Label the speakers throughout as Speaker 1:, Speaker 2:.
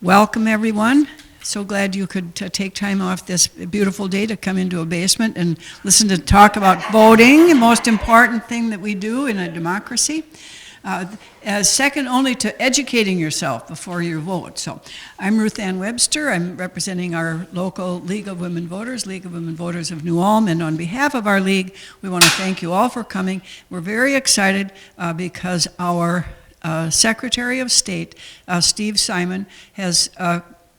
Speaker 1: Welcome, everyone. So glad you could take time off this beautiful day to come into a basement and listen to talk about voting, the most important thing that we do in a democracy. As second only to educating yourself before you vote. So I'm Ruth Ann Webster. I'm representing our local League of Women Voters, League of Women Voters of New Ulm, and on behalf of our league, we want to thank you all for coming. We're very excited because our Secretary of State, Steve Simon, has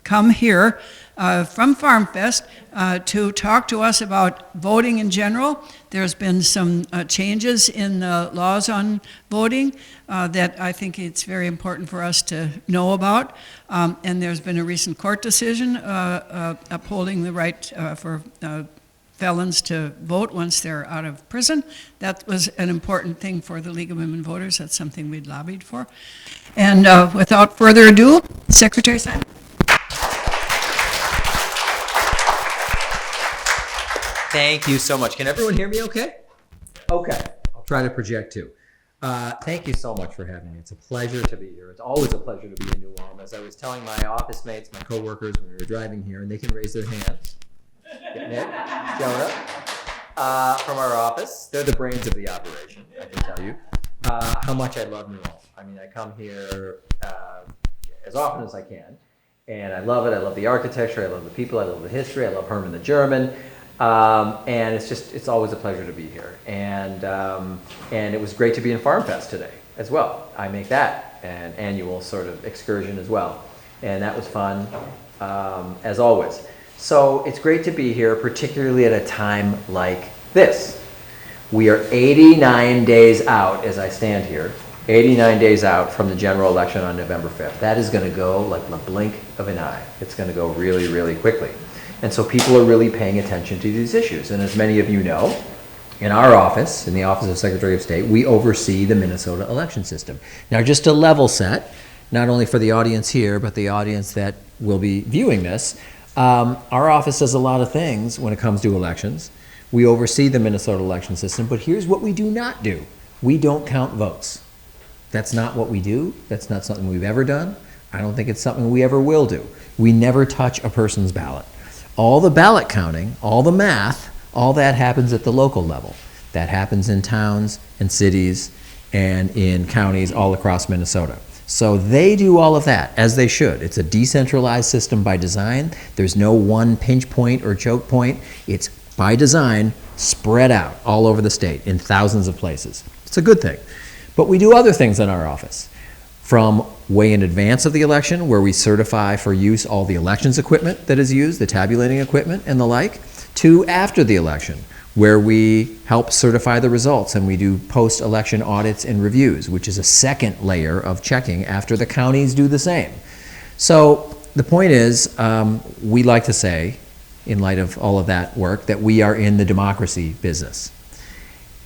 Speaker 1: come here from FarmFest to talk to us about voting in general. There's been some changes in the laws on voting that I think it's very important for us to know about. And there's been a recent court decision upholding the right for felons to vote once they're out of prison. That was an important thing for the League of Women Voters. That's something we'd lobbied for. And without further ado, Secretary Simon.
Speaker 2: Thank you so much. Can everyone hear me okay? Okay. I'll try to project too. Thank you so much for having me. It's a pleasure to be here. It's always a pleasure to be in New Ulm. As I was telling my office mates, my coworkers when we were driving here, and they can raise their hands. Nick, Jonah, from our office. They're the brains of the operation, I can tell you. How much I love New Ulm. I mean, I come here as often as I can, and I love it. I love the architecture. I love the people. I love the history. I love Herman the German. And it's always a pleasure to be here. And it was great to be in FarmFest today as well. I make that an annual sort of excursion as well. And that was fun, as always. So it's great to be here, particularly at a time like this. We are 89 days out as I stand here, 89 days out from the general election on November 5th. That is going to go like the blink of an eye. It's going to go really, really quickly. And so people are really paying attention to these issues. And as many of you know, in our office, in the Office of Secretary of State, we oversee the Minnesota election system. Now, just to level set, not only for the audience here, but the audience that will be viewing this, our office does a lot of things when it comes to elections. We oversee the Minnesota election system, but here's what we do not do. We don't count votes. That's not what we do. That's not something we've ever done. I don't think it's something we ever will do. We never touch a person's ballot. All the ballot counting, all the math, all that happens at the local level. That happens in towns and cities and in counties all across Minnesota. So they do all of that, as they should. It's a decentralized system by design. There's no one pinch point or choke point. It's by design spread out all over the state in thousands of places. It's a good thing. But we do other things in our office. From way in advance of the election, where we certify for use all the elections equipment that is used, the tabulating equipment and the like, to after the election, where we help certify the results and we do post-election audits and reviews, which is a second layer of checking after the counties do the same. So the point is, we like to say, in light of all of that work, that we are in the democracy business.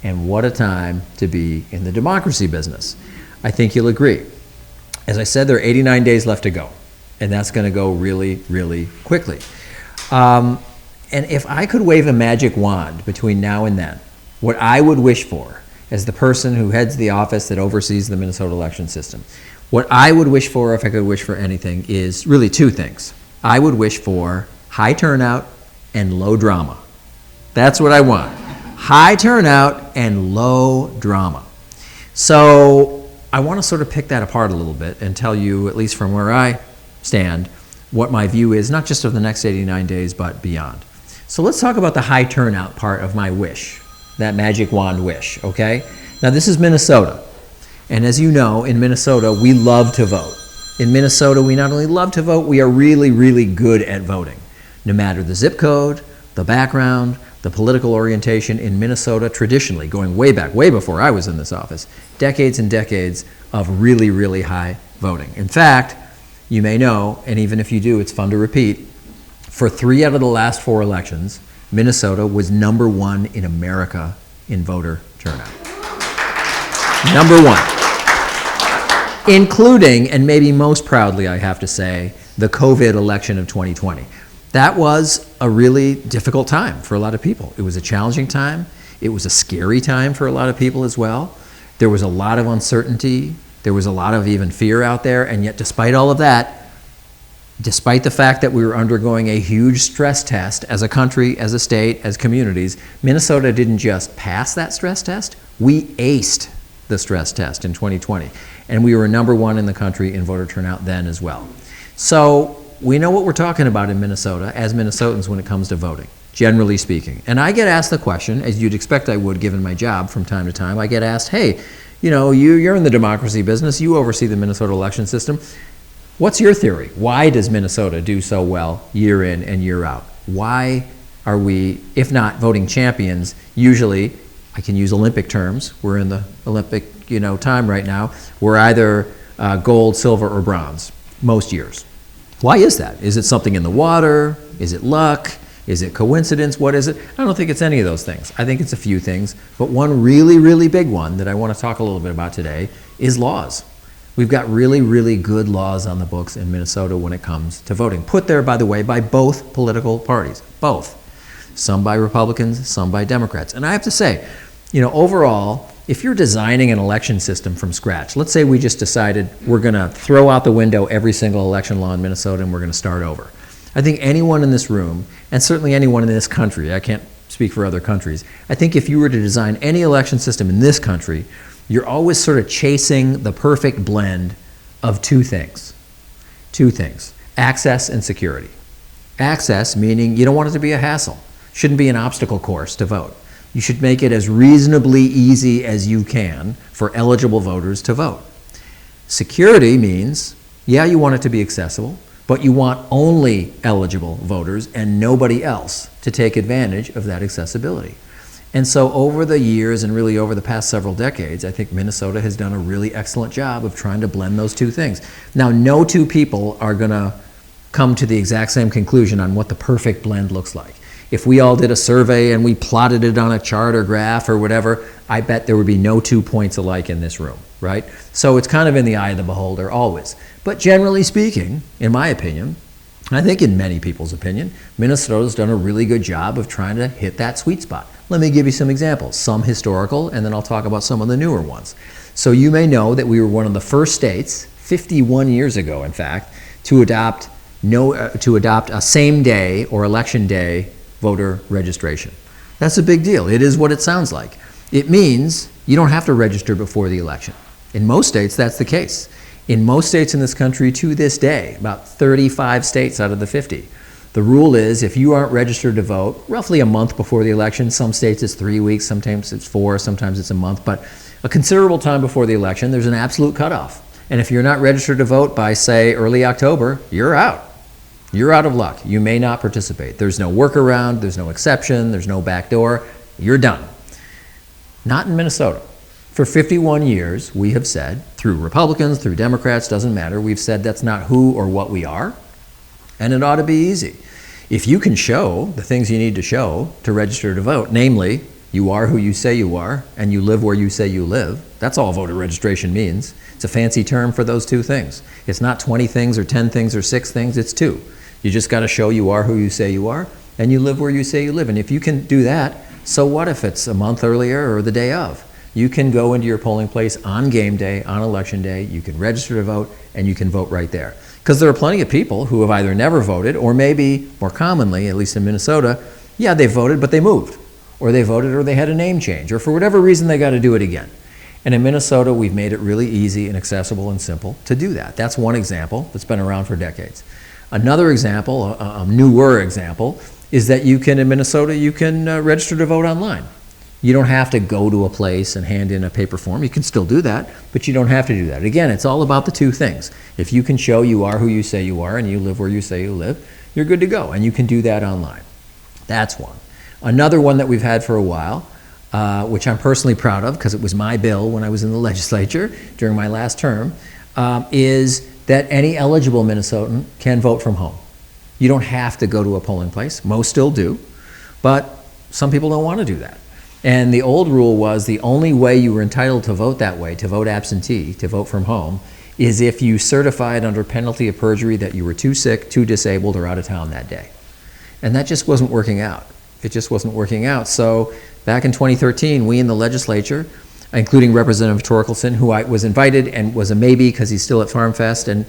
Speaker 2: And what a time to be in the democracy business. I think you'll agree. As I said, there are 89 days left to go, and that's going to go really, really quickly. And if I could wave a magic wand between now and then, what I would wish for, as the person who heads the office that oversees the Minnesota election system, what I would wish for, if I could wish for anything, is really two things. I would wish for high turnout and low drama. That's what I want. High turnout and low drama. So I want to sort of pick that apart a little bit and tell you, at least from where I stand, what my view is, not just of the next 89 days, but beyond. So let's talk about the high turnout part of my wish, that magic wand wish, okay? Now this is Minnesota. And as you know, in Minnesota, we love to vote. In Minnesota, we not only love to vote, we are really, really good at voting. No matter the zip code, the background, the political orientation in Minnesota, traditionally, going way back, way before I was in this office, decades and decades of really, really high voting. In fact, you may know, and even if you do, it's fun to repeat, for 3 out of the last 4 elections, Minnesota was number 1 in America in voter turnout. Number 1. Including, and maybe most proudly I have to say, the COVID election of 2020. That was a really difficult time for a lot of people. It was a challenging time. It was a scary time for a lot of people as well. There was a lot of uncertainty. There was a lot of even fear out there. And yet, despite all of that, despite the fact that we were undergoing a huge stress test as a country, as a state, as communities, Minnesota didn't just pass that stress test, we aced the stress test in 2020. And we were #1 in the country in voter turnout then as well. So we know what we're talking about in Minnesota as Minnesotans when it comes to voting, generally speaking. And I get asked the question, as you'd expect I would given my job from time to time, I get asked, hey, you know, you're in the democracy business, you oversee the Minnesota election system. What's your theory? Why does Minnesota do so well year in and year out? Why are we, if not voting champions, usually, I can use Olympic terms, we're in the Olympic time right now, we're either gold, silver, or bronze most years. Why is that? Is it something in the water? Is it luck? Is it coincidence? What is it? I don't think it's any of those things. I think it's a few things, but one really, really big one that I want to talk a little bit about today is laws. We've got really, really good laws on the books in Minnesota when it comes to voting. Put there, by the way, by both political parties. Both. Some by Republicans, some by Democrats. And I have to say, overall, if you're designing an election system from scratch, let's say we just decided we're going to throw out the window every single election law in Minnesota and we're going to start over. I think anyone in this room, and certainly anyone in this country, I can't speak for other countries, I think if you were to design any election system in this country, you're always sort of chasing the perfect blend of two things. Two things, access and security. Access, meaning you don't want it to be a hassle. Shouldn't be an obstacle course to vote. You should make it as reasonably easy as you can for eligible voters to vote. Security means, yeah, you want it to be accessible, but you want only eligible voters and nobody else to take advantage of that accessibility. And so over the years and really over the past several decades, I think Minnesota has done a really excellent job of trying to blend those two things. Now, no two people are going to come to the exact same conclusion on what the perfect blend looks like. If we all did a survey and we plotted it on a chart or graph or whatever, I bet there would be no 2 points alike in this room, right? So it's kind of in the eye of the beholder always. But generally speaking, in my opinion, I think in many people's opinion, Minnesota's done a really good job of trying to hit that sweet spot. Let me give you some examples, some historical, and then I'll talk about some of the newer ones. So you may know that we were one of the first states, 51 years ago in fact, to adopt a same day or election day voter registration. That's a big deal. It is what it sounds like. It means you don't have to register before the election. In most states, that's the case. In most states in this country to this day, about 35 states out of the 50, the rule is if you aren't registered to vote roughly a month before the election, some states it's 3 weeks, sometimes it's 4, sometimes it's a month, but a considerable time before the election, there's an absolute cutoff. And if you're not registered to vote by, say, early October, you're out. You're out of luck. You may not participate. There's no workaround, there's no exception, there's no backdoor. You're done. Not in Minnesota. For 51 years, we have said, through Republicans, through Democrats, doesn't matter, we've said that's not who or what we are, and it ought to be easy. If you can show the things you need to show to register to vote, namely, you are who you say you are, and you live where you say you live, that's all voter registration means. It's a fancy term for those two things. It's not 20 things or 10 things or 6 things, it's 2. You just got to show you are who you say you are, and you live where you say you live. And if you can do that, so what if it's a month earlier or the day of? You can go into your polling place on game day, on election day, you can register to vote, and you can vote right there. Because there are plenty of people who have either never voted, or maybe, more commonly, at least in Minnesota, yeah, they voted, but they moved. Or they voted, or they had a name change, or for whatever reason, they got to do it again. And in Minnesota, we've made it really easy and accessible and simple to do that. That's one example that's been around for decades. Another example, a newer example, is that you can, in Minnesota, you can register to vote online. You don't have to go to a place and hand in a paper form. You can still do that, but you don't have to do that. Again, it's all about the two things. If you can show you are who you say you are and you live where you say you live, you're good to go, and you can do that online. That's one. Another one that we've had for a while, which I'm personally proud of because it was my bill when I was in the legislature during my last term, is that any eligible Minnesotan can vote from home. You don't have to go to a polling place. Most still do, but some people don't want to do that. And the old rule was the only way you were entitled to vote that way, to vote absentee, to vote from home, is if you certified under penalty of perjury that you were too sick, too disabled, or out of town that day. And that just wasn't working out. It just wasn't working out. So back in 2013, we in the legislature including Representative Torkelson, who I was invited and was a maybe because he's still at Farm Fest, and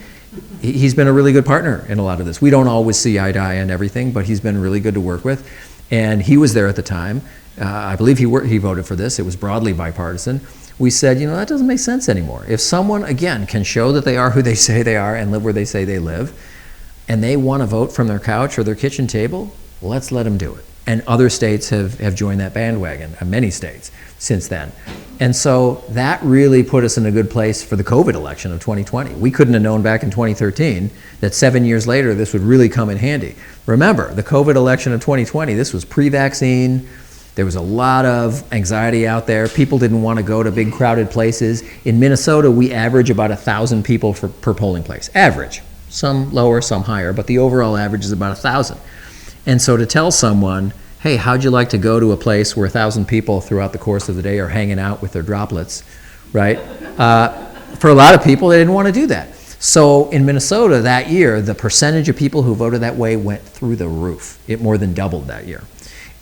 Speaker 2: he's been a really good partner in a lot of this. We don't always see eye to eye on everything, but he's been really good to work with. And he was there at the time. I believe he voted for this. It was broadly bipartisan. We said, that doesn't make sense anymore. If someone, again, can show that they are who they say they are and live where they say they live, and they want to vote from their couch or their kitchen table, let's let them do it. And other states have joined that bandwagon, many states, since then. And so that really put us in a good place for the COVID election of 2020. We couldn't have known back in 2013 that 7 years later this would really come in handy. Remember, the COVID election of 2020, this was pre-vaccine. There was a lot of anxiety out there. People didn't want to go to big crowded places. In Minnesota, we average about 1,000 people per polling place. Average. Some lower, some higher, but the overall average is about 1,000. And so to tell someone, hey, how'd you like to go to a place where 1,000 people throughout the course of the day are hanging out with their droplets, right? For a lot of people, they didn't want to do that. So in Minnesota that year, the percentage of people who voted that way went through the roof. It more than doubled that year.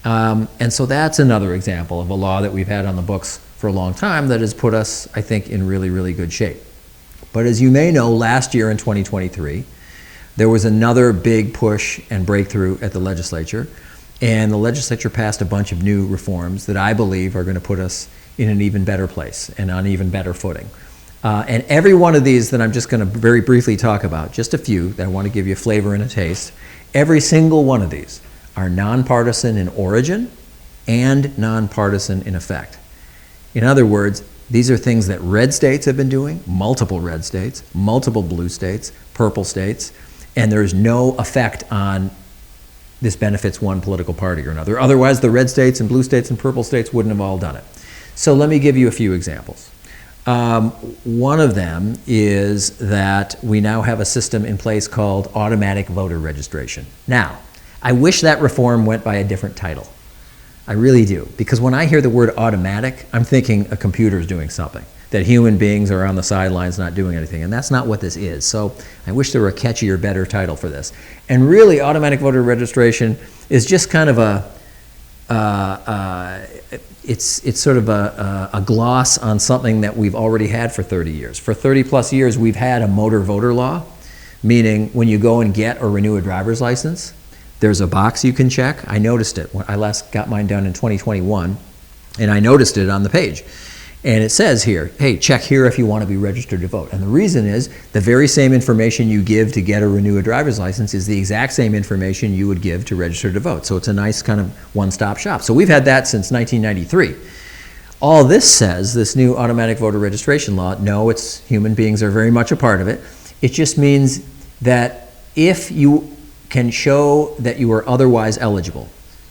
Speaker 2: And so that's another example of a law that we've had on the books for a long time that has put us, I think, in really, really good shape. But as you may know, last year in 2023, there was another big push and breakthrough at the legislature, and the legislature passed a bunch of new reforms that I believe are going to put us in an even better place and on even better footing. And every one of these that I'm just going to very briefly talk about, just a few that I want to give you a flavor and a taste, every single one of these are nonpartisan in origin and nonpartisan in effect. In other words, these are things that red states have been doing, multiple red states, multiple blue states, purple states, and there's no effect on this benefits one political party or another. Otherwise, the red states and blue states and purple states wouldn't have all done it. So let me give you a few examples. One of them is that we now have a system in place called automatic voter registration. Now, I wish that reform went by a different title. I really do, because when I hear the word automatic, I'm thinking a computer's doing something, that human beings are on the sidelines not doing anything, and that's not what this is. So I wish there were a catchier, better title for this. And really, automatic voter registration is just kind of it's sort of a gloss on something that we've already had for 30 years. For 30 plus years, we've had a motor voter law, meaning when you go and get or renew a driver's license, there's a box you can check. I noticed it when I last got mine done in 2021, and I noticed it on the page. And it says here, hey, check here if you want to be registered to vote. And the reason is the very same information you give to get or renew a driver's license is the exact same information you would give to register to vote. So it's a nice kind of one-stop shop. So we've had that since 1993. All this says, this new automatic voter registration law, no, it's human beings are very much a part of it. It just means that if you can show that you are otherwise eligible,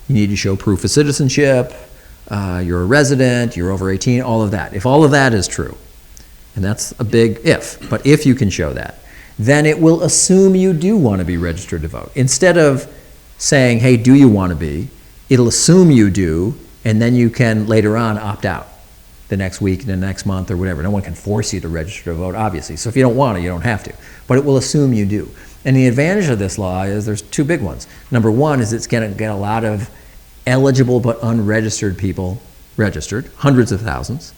Speaker 2: you need to show proof of citizenship, you're a resident, you're over 18, all of that. If all of that is true, and that's a big if, but if you can show that, then it will assume you do want to be registered to vote. Instead of saying, hey, do you want to be, it'll assume you do, and then you can later on opt out the next week, the next month, or whatever. No one can force you to register to vote, obviously. So if you don't want to, you don't have to. But it will assume you do. And the advantage of this law is there's two big ones. Number one is it's going to get a lot of eligible but unregistered people registered, hundreds of thousands.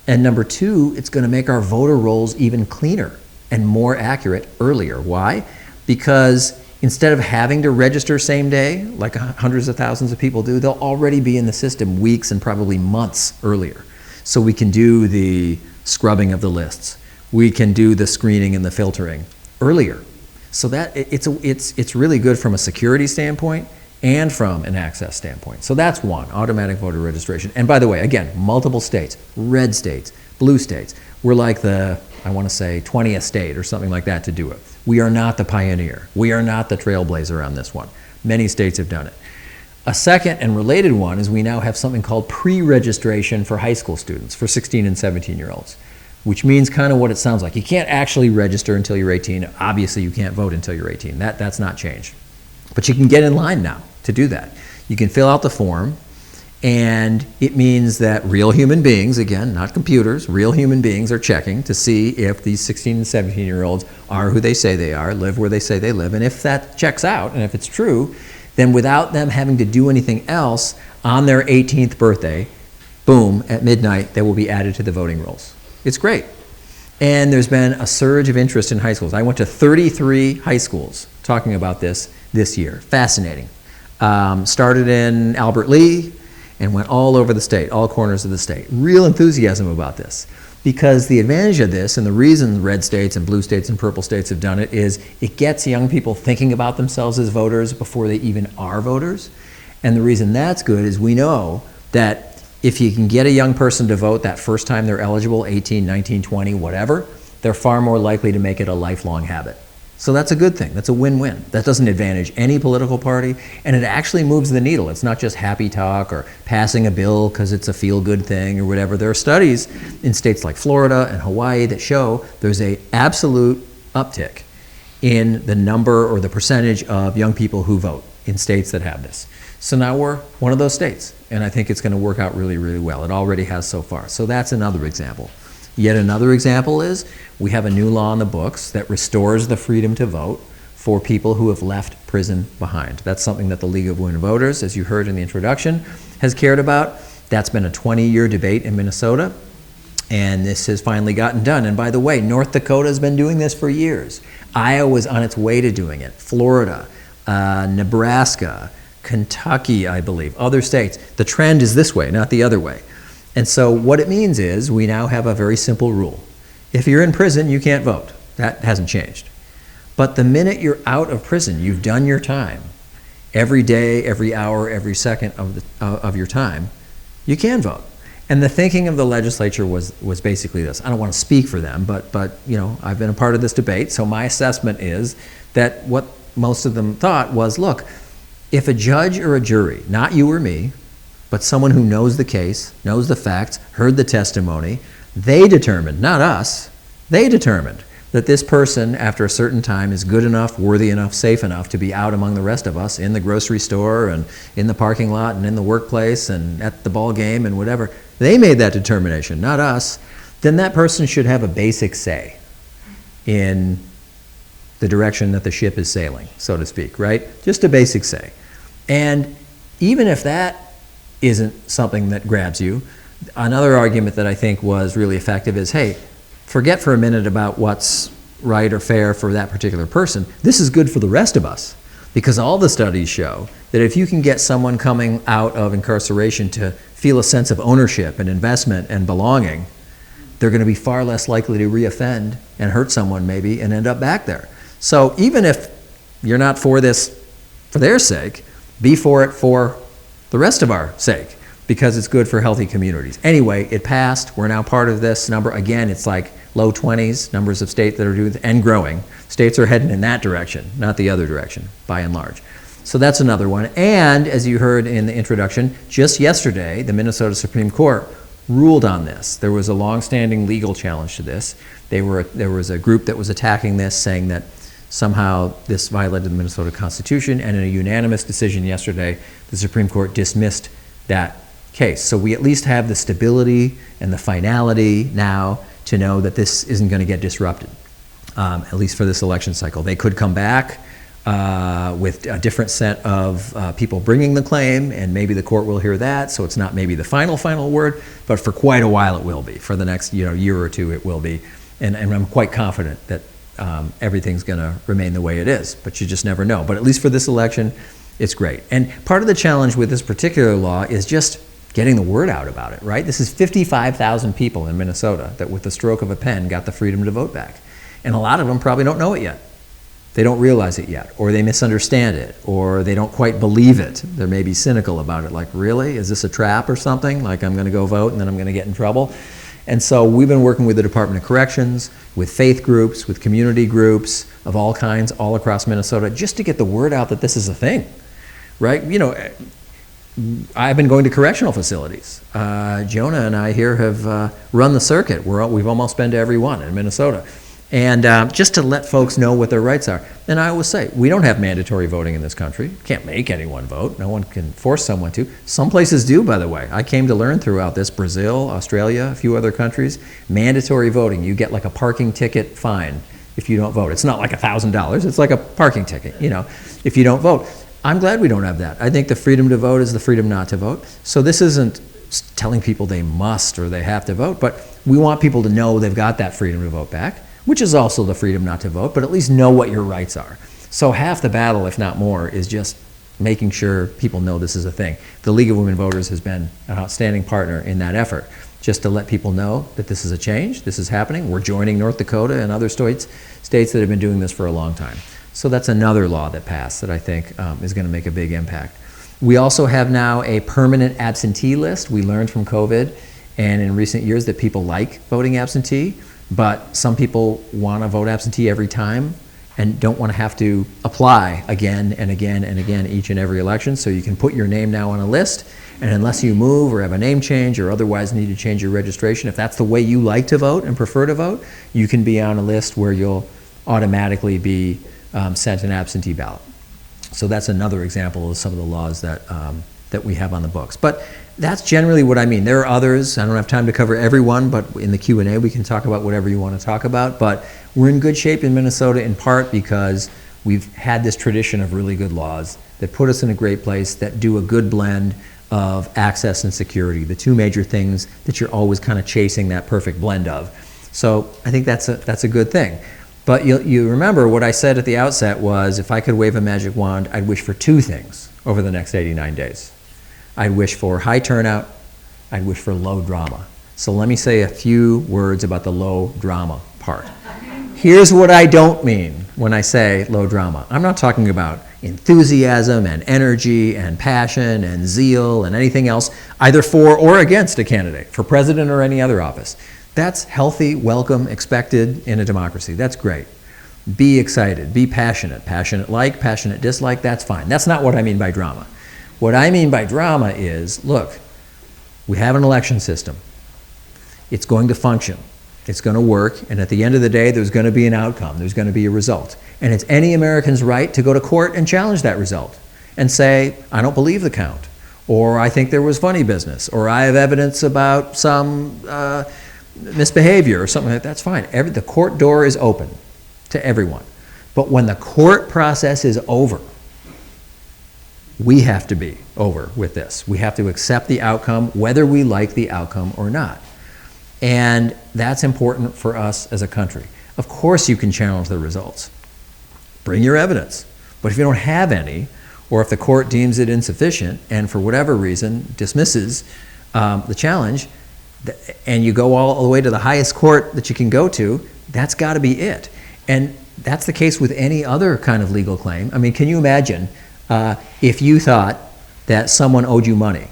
Speaker 2: And number two, it's going to make our voter rolls even cleaner and more accurate earlier. Why? Because instead of having to register same day, like hundreds of thousands of people do, they'll already be in the system weeks and probably months earlier. So we can do the scrubbing of the lists. We can do the screening and the filtering earlier. So that it's really good from a security standpoint and from an access standpoint. So that's one, automatic voter registration. And by the way, again, multiple states, red states, blue states. We're like the, I want to say, 20th state or something like that to do it. We are not the pioneer. We are not the trailblazer on this one. Many states have done it. A second and related one is we now have something called pre-registration for high school students, for 16 and 17-year-olds, which means kind of what it sounds like. You can't actually register until you're 18. Obviously, you can't vote until you're 18. That's not changed. But you can get in line now to do that. You can fill out the form, and it means that real human beings, again, not computers, real human beings are checking to see if these 16 and 17-year-olds are who they say they are, live where they say they live, and if that checks out, and if it's true, then without them having to do anything else, on their 18th birthday, boom, at midnight, they will be added to the voting rolls. It's great. And there's been a surge of interest in high schools. I went to 33 high schools talking about this year. Fascinating. Started in Albert Lea and went all over the state, all corners of the state. Real enthusiasm about this. Because the advantage of this, and the reason red states and blue states and purple states have done it, is it gets young people thinking about themselves as voters before they even are voters. And the reason that's good is we know that if you can get a young person to vote that first time they're eligible, 18, 19, 20, whatever, they're far more likely to make it a lifelong habit. So that's a good thing. That's a win-win. That doesn't advantage any political party, and it actually moves the needle. It's not just happy talk or passing a bill because it's a feel-good thing or whatever. There are studies in states like Florida and Hawaii that show there's an absolute uptick in the number or the percentage of young people who vote in states that have this. So now we're one of those states, and I think it's going to work out really, really well. It already has so far. So that's another example. Yet another example is we have a new law in the books that restores the freedom to vote for people who have left prison behind. That's something that the League of Women Voters, as you heard in the introduction, has cared about. That's been a 20-year debate in Minnesota, and this has finally gotten done. And by the way, North Dakota has been doing this for years. Iowa's on its way to doing it. Florida, Nebraska, Kentucky, I believe, other states. The trend is this way, not the other way. And so what it means is we now have a very simple rule. If you're in prison, you can't vote. That hasn't changed. But the minute you're out of prison, you've done your time. Every day, every hour, every second of your time, you can vote. And the thinking of the legislature was basically this. I don't want to speak for them, but you know, I've been a part of this debate, so my assessment is that what most of them thought was, look, if a judge or a jury, not you or me, but someone who knows the case, knows the facts, heard the testimony, they determined, not us, they determined that this person, after a certain time, is good enough, worthy enough, safe enough to be out among the rest of us in the grocery store and in the parking lot and in the workplace and at the ball game and whatever. They made that determination, not us. Then that person should have a basic say in the direction that the ship is sailing, so to speak, right? Just a basic say. And even if that isn't something that grabs you, another argument that I think was really effective is, hey, forget for a minute about what's right or fair for that particular person. This is good for the rest of us, because all the studies show that if you can get someone coming out of incarceration to feel a sense of ownership and investment and belonging, they're going to be far less likely to reoffend and hurt someone maybe and end up back there. So even if you're not for this for their sake, be for it for the rest of our sake, because it's good for healthy communities. Anyway, it passed. We're now part of this number. Again, it's like low 20s, numbers of states that are doing and growing. States are heading in that direction, not the other direction, by and large. So that's another one. And as you heard in the introduction, just yesterday, the Minnesota Supreme Court ruled on this. There was a long-standing legal challenge to this. There was a group that was attacking this, saying that somehow this violated the Minnesota Constitution, and in a unanimous decision yesterday, the Supreme Court dismissed that case. So we at least have the stability and the finality now to know that this isn't going to get disrupted, at least for this election cycle. They could come back with a different set of people bringing the claim, and maybe the court will hear that, so it's not maybe the final word, but for quite a while it will be. For the next year or two it will be. And I'm quite confident that everything's going to remain the way it is, but you just never know. But at least for this election, it's great. And part of the challenge with this particular law is just getting the word out about it, right? This is 55,000 people in Minnesota that with the stroke of a pen got the freedom to vote back. And a lot of them probably don't know it yet. They don't realize it yet, or they misunderstand it, or they don't quite believe it. They're maybe cynical about it, like, really? Is this a trap or something? Like, I'm going to go vote and then I'm going to get in trouble? And so we've been working with the Department of Corrections, with faith groups, with community groups of all kinds all across Minnesota, just to get the word out that this is a thing, right? You know, I've been going to correctional facilities. Jonah and I here have run the circuit. We've almost been to every one in Minnesota. And just to let folks know what their rights are. And I always say, we don't have mandatory voting in this country. Can't make anyone vote. No one can force someone to. Some places do, by the way. I came to learn throughout this, Brazil, Australia, a few other countries, mandatory voting. You get like a parking ticket fine if you don't vote. It's not like $1,000. It's like a parking ticket, if you don't vote. I'm glad we don't have that. I think the freedom to vote is the freedom not to vote. So this isn't telling people they must or they have to vote, but we want people to know they've got that freedom to vote back, which is also the freedom not to vote, but at least know what your rights are. So half the battle, if not more, is just making sure people know this is a thing. The League of Women Voters has been an outstanding partner in that effort, just to let people know that this is a change, this is happening. We're joining North Dakota and other states that have been doing this for a long time. So that's another law that passed that I think is going to make a big impact. We also have now a permanent absentee list. We learned from COVID and in recent years that people like voting absentee, but some people want to vote absentee every time and don't want to have to apply again and again and again each and every election. So you can put your name now on a list, and unless you move or have a name change or otherwise need to change your registration, if that's the way you like to vote and prefer to vote, you can be on a list where you'll automatically be sent an absentee ballot. So that's another example of some of the laws that, that we have on the books. But that's generally what I mean. There are others. I don't have time to cover every one, but in the Q&A we can talk about whatever you want to talk about. But we're in good shape in Minnesota in part because we've had this tradition of really good laws that put us in a great place, that do a good blend of access and security, the two major things that you're always kind of chasing that perfect blend of. So I think that's a good thing. But you remember what I said at the outset was, if I could wave a magic wand, I'd wish for two things over the next 89 days. I'd wish for high turnout, I'd wish for low drama. So let me say a few words about the low drama part. Here's what I don't mean when I say low drama. I'm not talking about enthusiasm and energy and passion and zeal and anything else, either for or against a candidate, for president or any other office. That's healthy, welcome, expected in a democracy. That's great. Be excited, be passionate. Passionate like, passionate dislike, that's fine. That's not what I mean by drama. What I mean by drama is, look, we have an election system. It's going to function. It's going to work, and at the end of the day, there's going to be an outcome. There's going to be a result. And it's any American's right to go to court and challenge that result and say, I don't believe the count, or I think there was funny business, or I have evidence about some misbehavior or something like that. That's fine. The court door is open to everyone. But when the court process is over, we have to be over with this. We have to accept the outcome, whether we like the outcome or not. And that's important for us as a country. Of course you can challenge the results. Bring your evidence. But if you don't have any, or if the court deems it insufficient and for whatever reason dismisses the challenge, and you go all the way to the highest court that you can go to, that's got to be it. And that's the case with any other kind of legal claim. I mean, can you imagine if you thought that someone owed you money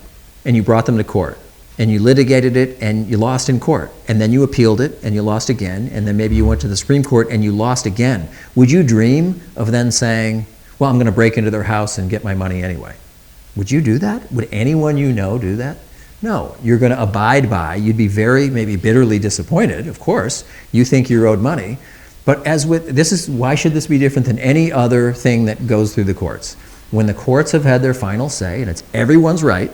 Speaker 2: and you brought them to court and you litigated it and you lost in court, and then you appealed it and you lost again, and then maybe you went to the Supreme Court and you lost again? Would you dream of then saying, well, I'm going to break into their house and get my money anyway? Would you do that? Would anyone you know do that? No, you're going to abide by. You'd be very, maybe bitterly disappointed, of course. You think you're owed money. But as with, why should this be different than any other thing that goes through the courts? When the courts have had their final say, and it's everyone's right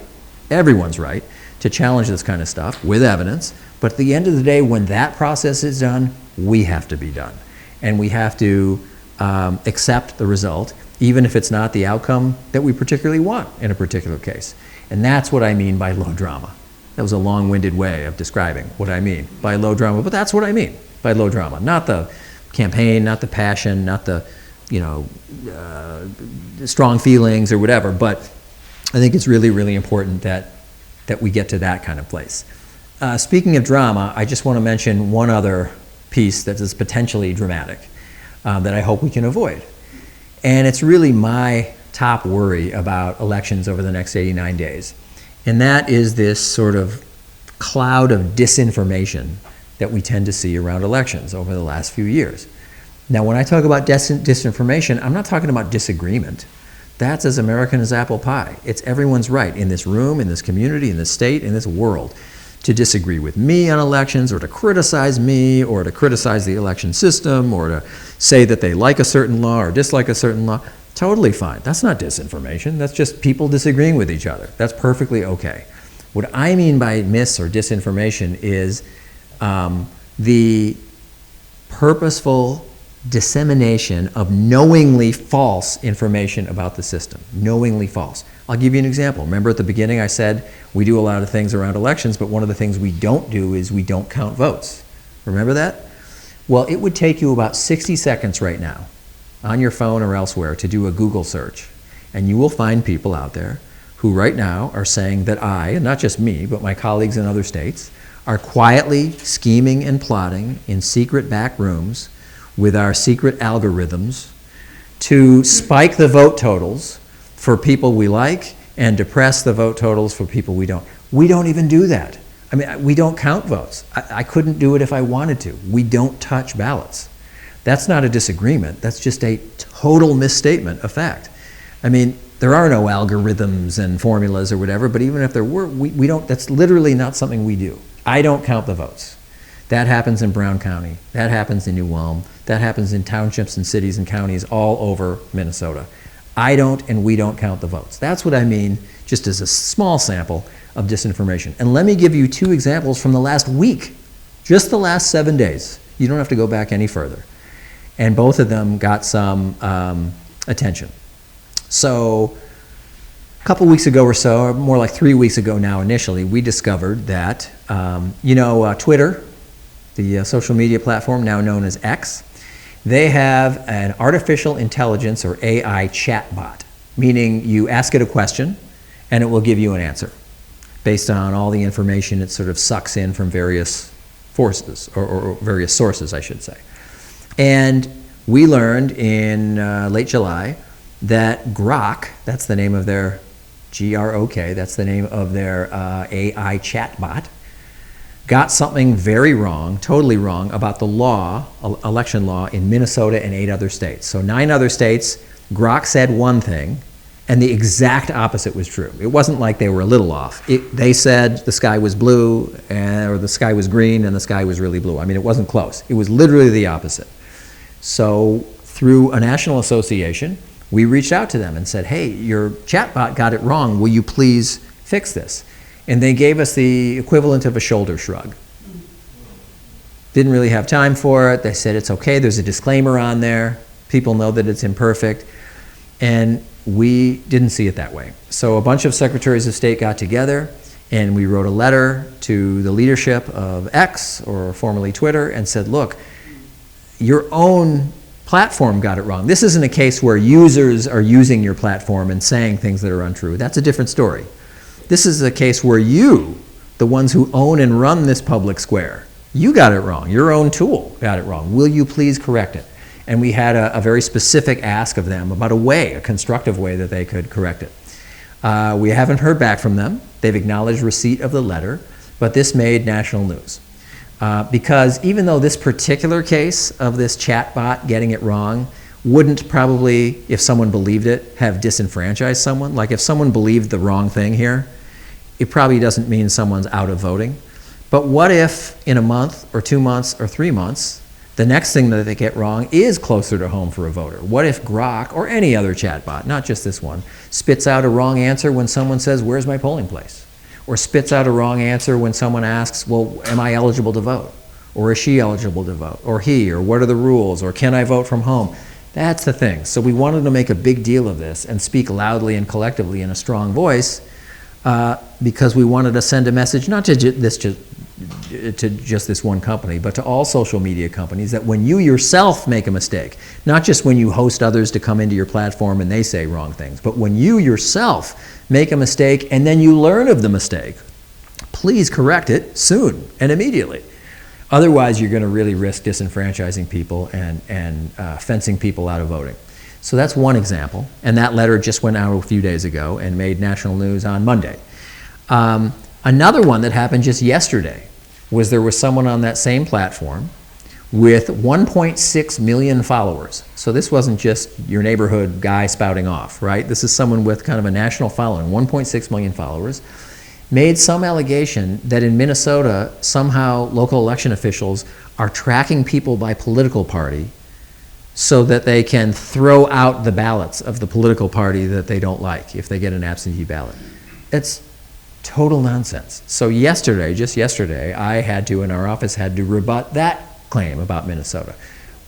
Speaker 2: to challenge this kind of stuff with evidence, but at the end of the day, when that process is done, we have to be done. And we have to accept the result, even if it's not the outcome that we particularly want in a particular case. And that's what I mean by low drama. That was a long-winded way of describing what I mean by low drama, but that's what I mean by low drama. Not the campaign, not the passion, not the, strong feelings or whatever, but I think it's really, really important that we get to that kind of place. Speaking of drama, I just want to mention one other piece that is potentially dramatic that I hope we can avoid. And it's really my top worry about elections over the next 89 days. And that is this sort of cloud of disinformation that we tend to see around elections over the last few years. Now, when I talk about disinformation, I'm not talking about disagreement. That's as American as apple pie. It's everyone's right in this room, in this community, in this state, in this world to disagree with me on elections, or to criticize me, or to criticize the election system, or to say that they like a certain law or dislike a certain law. Totally fine. That's not disinformation. That's just people disagreeing with each other. That's perfectly okay. What I mean by mis or disinformation is the purposeful dissemination of knowingly false information about the system. Knowingly false. I'll give you an example. Remember at the beginning I said we do a lot of things around elections, but one of the things we don't do is we don't count votes. Remember that? Well, it would take you about 60 seconds right now on your phone or elsewhere to do a Google search. And you will find people out there who right now are saying that I, and not just me, but my colleagues in other states, are quietly scheming and plotting in secret back rooms with our secret algorithms to spike the vote totals for people we like and depress the vote totals for people we don't. We don't even do that. I mean, we don't count votes. I couldn't do it if I wanted to. We don't touch ballots. That's not a disagreement. That's just a total misstatement of fact. I mean, there are no algorithms and formulas or whatever, but even if there were, we don't, that's literally not something we do. I don't count the votes. That happens in Brown County. That happens in New Ulm. That happens in townships and cities and counties all over Minnesota. I don't and we don't count the votes. That's what I mean, just as a small sample of disinformation. And let me give you 2 examples from the last week, just the last 7 days. You don't have to go back any further. And both of them got some attention. So a couple weeks ago or so, or more like 3 weeks ago now initially, we discovered that, Twitter, the social media platform now known as X, they have an artificial intelligence or AI chatbot, meaning you ask it a question and it will give you an answer based on all the information it sort of sucks in from various forces, or various sources, I should say. And we learned in late July that Grok, that's the name of their, G-R-O-K, that's the name of their AI chatbot, got something very wrong, totally wrong, about the law, election law in Minnesota and 8 other states. So 9 other states, Grok said one thing, and the exact opposite was true. It wasn't like they were a little off. They said the sky was blue, or the sky was green, and the sky was really blue. I mean, it wasn't close. It was literally the opposite. So through a national association, we reached out to them and said, hey, your chatbot got it wrong. Will you please fix this? And they gave us the equivalent of a shoulder shrug. Didn't really have time for it. They said, it's okay, there's a disclaimer on there. People know that it's imperfect. And we didn't see it that way. So a bunch of secretaries of state got together and we wrote a letter to the leadership of X, or formerly Twitter, and said, look, your own platform got it wrong. This isn't a case where users are using your platform and saying things that are untrue. That's a different story. This is a case where you, the ones who own and run this public square, you got it wrong. Your own tool got it wrong. Will you please correct it? And we had a very specific ask of them about a constructive way that they could correct it. We haven't heard back from them. They've acknowledged receipt of the letter, but this made national news. Because even though this particular case of this chatbot getting it wrong wouldn't probably, if someone believed it, have disenfranchised someone. Like if someone believed the wrong thing here, it probably doesn't mean someone's out of voting. But what if in a month or 2 months or 3 months, the next thing that they get wrong is closer to home for a voter? What if Grok or any other chatbot, not just this one, spits out a wrong answer when someone says, where's my polling place? Or spits out a wrong answer when someone asks, well, am I eligible to vote? Or is she eligible to vote? Or he, or what are the rules? Or can I vote from home? That's the thing. So we wanted to make a big deal of this and speak loudly and collectively in a strong voice because we wanted to send a message, not to just this one company, but to all social media companies, that when you yourself make a mistake, not just when you host others to come into your platform and they say wrong things, but when you yourself make a mistake and then you learn of the mistake, please correct it soon and immediately. Otherwise, you're going to really risk disenfranchising people and fencing people out of voting. So that's one example, and that letter just went out a few days ago and made national news on Monday. Another one that happened just yesterday was there was someone on that same platform with 1.6 million followers. So this wasn't just your neighborhood guy spouting off, right? This is someone with kind of a national following, 1.6 million followers, made some allegation that in Minnesota, somehow local election officials are tracking people by political party so that they can throw out the ballots of the political party that they don't like if they get an absentee ballot. It's total nonsense. So yesterday, just yesterday, I had to, in our office, had to rebut that claim about Minnesota.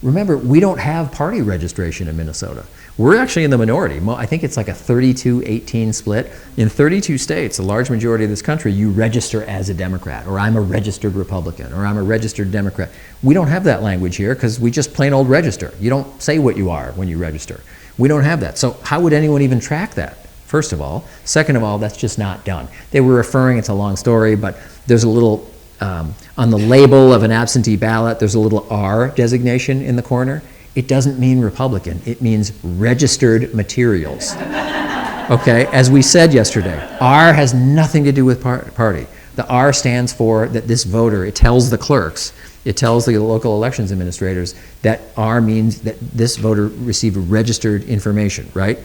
Speaker 2: remember, we don't have party registration in Minnesota. We're actually in the minority. I think it's like a 32-18 split. In 32 states, a large majority of this country, you register as a Democrat, or I'm a registered Republican, or I'm a registered Democrat. We don't have that language here because we just plain old register. You don't say what you are when you register. We don't have that. So how would anyone even track that, first of all? Second of all, that's just not done. They were referring, it's a long story, but there's a little, on the label of an absentee ballot, there's a little R designation in the corner. It doesn't mean Republican, it means registered materials. Okay, as we said yesterday, R has nothing to do with party. The R stands for that this voter, it tells the clerks, it tells the local elections administrators that R means that this voter received registered information, right?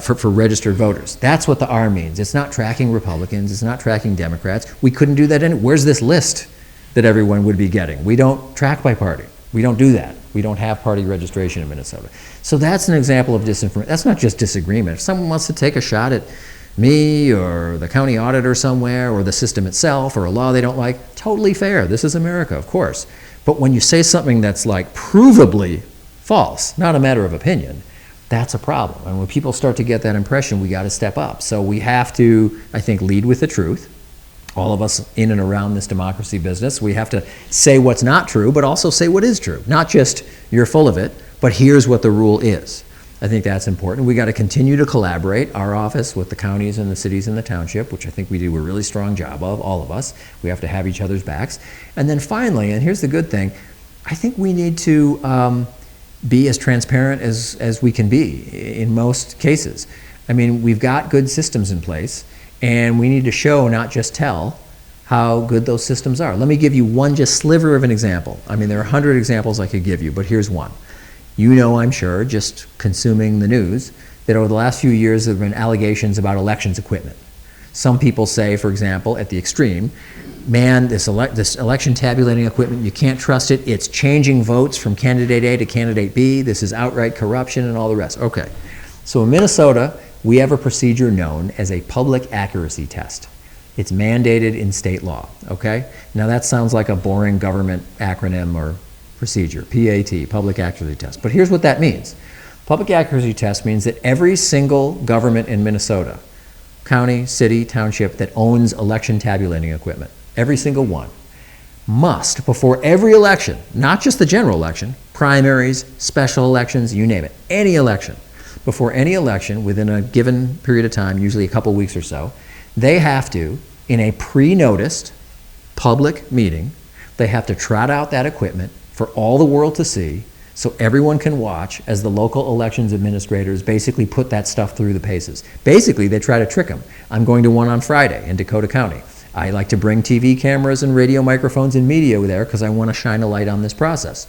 Speaker 2: For registered voters. That's what the R means. It's not tracking Republicans, it's not tracking Democrats. We couldn't do that. Where's this list that everyone would be getting? We don't track by party. We don't do that. We don't have party registration in Minnesota. So that's an example of disinformation. That's not just disagreement. If someone wants to take a shot at me or the county auditor somewhere or the system itself or a law they don't like, totally fair. This is America, of course. But when you say something that's like provably false, not a matter of opinion, that's a problem. And when people start to get that impression, we got to step up. So we have to, I think, lead with the truth. All of us in and around this democracy business, we have to say what's not true, but also say what is true. Not just, you're full of it, but here's what the rule is. I think that's important. We got to continue to collaborate, our office with the counties and the cities and the township, which I think we do a really strong job of, all of us. We have to have each other's backs. And then finally, and here's the good thing, I think we need to be as transparent as we can be in most cases. I mean, we've got good systems in place, and we need to show, not just tell, how good those systems are. Let me give you one just sliver of an example. I mean, there are 100 examples I could give you, but here's one. You know, I'm sure, just consuming the news, that over the last few years there have been allegations about elections equipment. Some people say, for example, at the extreme, man, this election tabulating equipment, you can't trust it. It's changing votes from candidate A to candidate B. This is outright corruption and all the rest. Okay. So in Minnesota, we have a procedure known as a public accuracy test. It's mandated in state law, okay? Now that sounds like a boring government acronym or procedure, PAT, public accuracy test. But here's what that means. Public accuracy test means that every single government in Minnesota, county, city, township that owns election tabulating equipment, every single one, must, before every election, not just the general election, primaries, special elections, you name it, any election, before any election within a given period of time, usually a couple weeks or so, they have to, in a pre-noticed public meeting, they have to trot out that equipment for all the world to see so everyone can watch as the local elections administrators basically put that stuff through the paces. Basically, they try to trick them. I'm going to one on Friday in Dakota County. I like to bring TV cameras and radio microphones and media there because I want to shine a light on this process.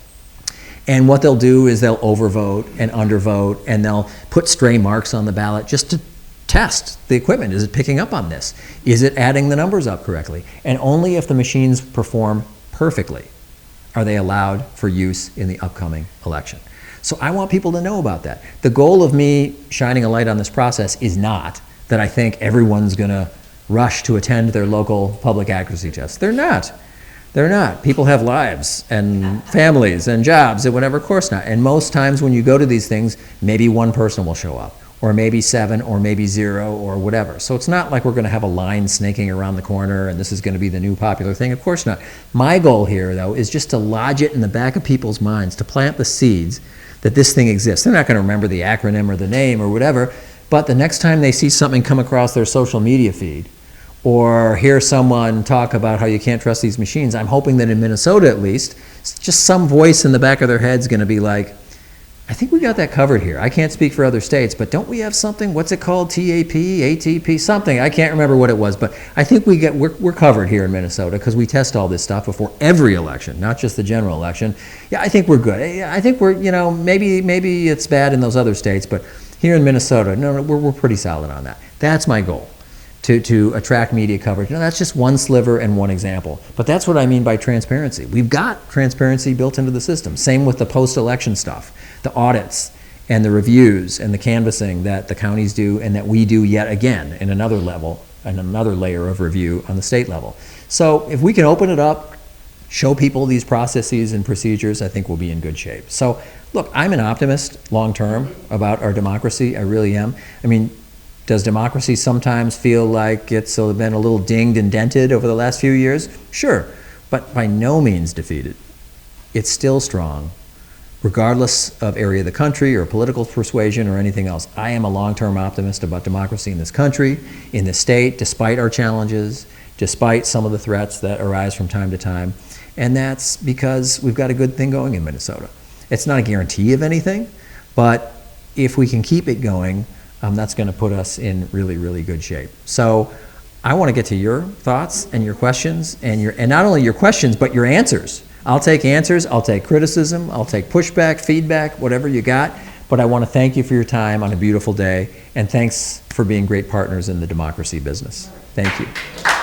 Speaker 2: And what they'll do is they'll overvote and undervote, and they'll put stray marks on the ballot just to test the equipment. Is it picking up on this? Is it adding the numbers up correctly? And only if the machines perform perfectly are they allowed for use in the upcoming election. So I want people to know about that. The goal of me shining a light on this process is not that I think everyone's going to rush to attend their local public accuracy test. They're not. They're not. People have lives and families and jobs and whatever, of course not. And most times when you go to these things, maybe one person will show up, or maybe 7, or maybe 0, or whatever. So it's not like we're going to have a line snaking around the corner and this is going to be the new popular thing. Of course not. My goal here, though, is just to lodge it in the back of people's minds, to plant the seeds that this thing exists. They're not going to remember the acronym or the name or whatever, but the next time they see something come across their social media feed, or hear someone talk about how you can't trust these machines, I'm hoping that in Minnesota at least, just some voice in the back of their head's going to be like, I think we got that covered here. I can't speak for other states, but don't we have something? What's it called? TAP, ATP, something. I can't remember what it was, but I think we're covered here in Minnesota because we test all this stuff before every election, not just the general election. Yeah, I think we're good. I think we're, you know, maybe it's bad in those other states, but here in Minnesota, no, we're pretty solid on that. That's my goal. To attract media coverage. Now, that's just one sliver and one example. But that's what I mean by transparency. We've got transparency built into the system. Same with the post-election stuff, the audits and the reviews and the canvassing that the counties do and that we do yet again in another level and another layer of review on the state level. So if we can open it up, show people these processes and procedures, I think we'll be in good shape. So, look, I'm an optimist long term about our democracy. I really am. I mean, does democracy sometimes feel like it's been a little dinged and dented over the last few years? Sure, but by no means defeated. It's still strong, regardless of area of the country or political persuasion or anything else. I am a long-term optimist about democracy in this country, in this state, despite our challenges, despite some of the threats that arise from time to time. And that's because we've got a good thing going in Minnesota. It's not a guarantee of anything, but if we can keep it going, that's going to put us in really, really good shape. So I want to get to your thoughts and your questions, and not only your questions, but your answers. I'll take answers, I'll take criticism, I'll take pushback, feedback, whatever you got. But I want to thank you for your time on a beautiful day, and thanks for being great partners in the democracy business. Thank you.